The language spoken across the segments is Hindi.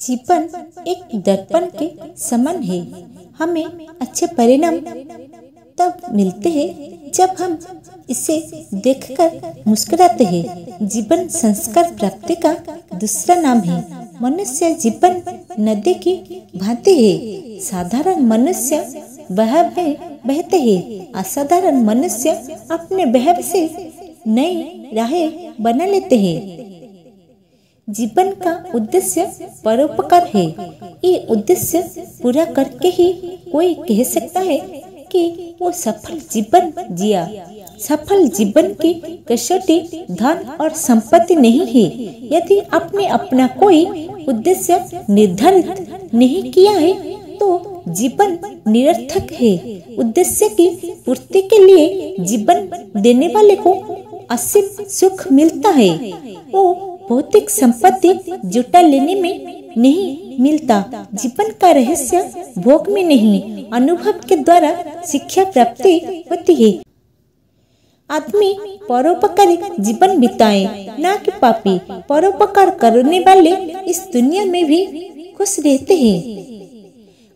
जीवन एक दर्पण के समान है। हमें अच्छे परिणाम तब मिलते हैं जब हम इसे देखकर मुस्कुराते हैं। जीवन संस्कार प्राप्ति का दूसरा नाम है। मनुष्य जीवन नदी की भांति है। साधारण मनुष्य बहाव में बहते हैं। असाधारण मनुष्य अपने बहाव से नई राहें बना लेते हैं। जीवन का उद्देश्य परोपकार है। ये उद्देश्य पूरा करके ही कोई कह सकता है कि वो सफल जीवन जिया। सफल जीवन की कसौटी धन और संपत्ति नहीं है। यदि आपने अपना कोई उद्देश्य निर्धारित नहीं किया है तो जीवन निरर्थक है। उद्देश्य की पूर्ति के लिए जीवन देने वाले को असीम सुख मिलता है। वो भौतिक संपत्ति जुटा लेने में नहीं मिलता। जीवन का रहस्य भोग में नहीं, अनुभव के द्वारा शिक्षा प्राप्ति होती है। आदमी परोपकारी जीवन बिताए, ना कि पापी। परोपकार करने वाले इस दुनिया में भी खुश रहते हैं।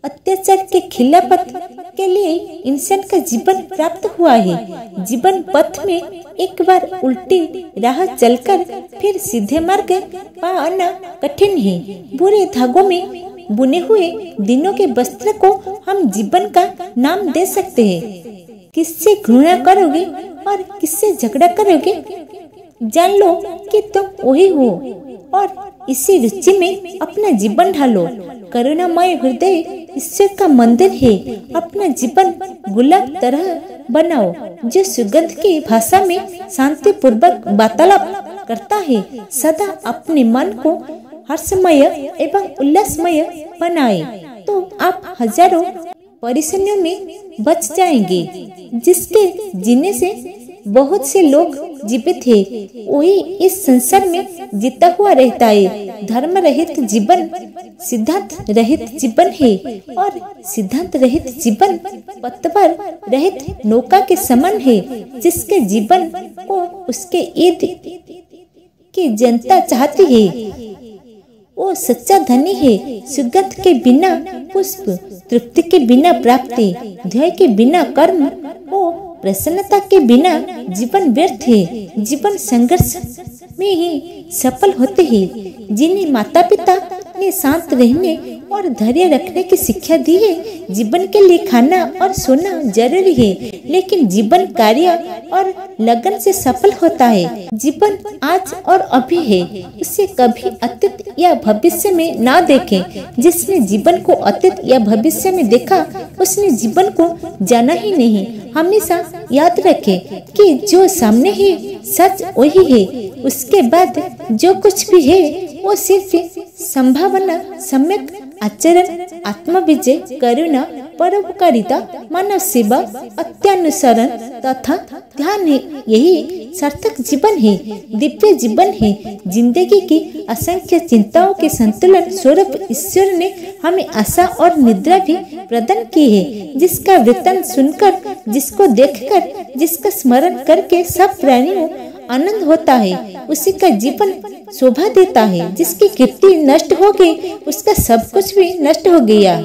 अत्याचार के खिलाफ के लिए इंसान का जीवन प्राप्त हुआ है। जीवन पथ में एक बार उल्टी राह चलकर फिर सीधे मार्ग पाना कठिन है। बुरे धागों में बुने हुए दिनों के वस्त्र को हम जीवन का नाम दे सकते हैं। किससे घृणा करोगे और किससे झगड़ा करोगे, जान लो कि तुम वही हो और इसी रुचि में अपना जीवन ढालो। करुणामय हृदय ईश्वर का मंदिर है। अपना जीवन गुलाब तरह बनाओ जो सुगंध की भाषा में शांति पूर्वक वार्तालाप करता है। सदा अपने मन को हर्षमय एवं उल्लासमय बनाए तो आप हजारों परेशानियों में बच जाएंगे। जिसके जीने से बहुत से लोग जीवित है, वही इस संसार में जीता हुआ रहता है। धर्म रहित जीवन सिद्धांत रहित जीवन है और सिद्धांत रहित जीवन पतवार रहित नौका के समान है। जिसके जीवन को उसके ईद की जनता चाहती है वो सच्चा धनी है। सुगंध के बिना पुष्प, तृप्ति के बिना प्राप्ति, ध्येय के बिना कर्म, वो प्रसन्नता के बिना जीवन व्यर्थ है। जीवन संघर्ष में ही सफल होते हैं। जिन्हें माता पिता ने शांत रहने और धैर्य रखने की शिक्षा दी है। जीवन के लिए खाना और सोना जरूरी है, लेकिन जीवन कार्य और लगन से सफल होता है। जीवन आज और अभी है, उसे कभी अतीत या भविष्य में ना देखें। जिसने जीवन को अतीत या भविष्य में देखा उसने जीवन को जाना ही नहीं। हमेशा याद रखें कि जो सामने है सच वही है। उसके बाद जो कुछ भी है वो सिर्फ संभावना, सम्यक आचरण, आत्मविजय, करुणा, परोपकारिता, मानव सेवा, अत्यानुसरण तथा ध्यान है। यही सार्थक जीवन है, दिव्य जीवन है। जिंदगी की असंख्य चिंताओं के संतुलन स्वरूप ईश्वर ने हमें आशा और निद्रा भी प्रदान की है। जिसका वृत्तांत सुनकर, जिसको देखकर, जिसका स्मरण करके सब प्राणियों आनंद होता है, उसी का जीवन शोभा देता है। जिसकी कीर्ति नष्ट हो गई उसका सब कुछ भी नष्ट हो गया।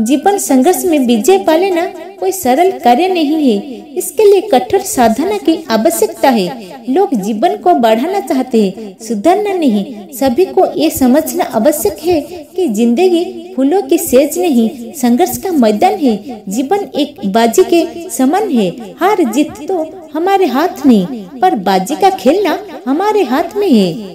जीवन संघर्ष में विजय पा लेना कोई सरल कार्य नहीं है। इसके लिए कठोर साधना की आवश्यकता है। लोग जीवन को बढ़ाना चाहते हैं, सुधारना नहीं। सभी को ये समझना आवश्यक है कि जिंदगी फूलों की सेज नहीं, संघर्ष का मैदान है। जीवन एक बाजी के समान है। हार जीत तो हमारे हाथ नहीं, पर बाजी का खेलना हमारे हाथ में है।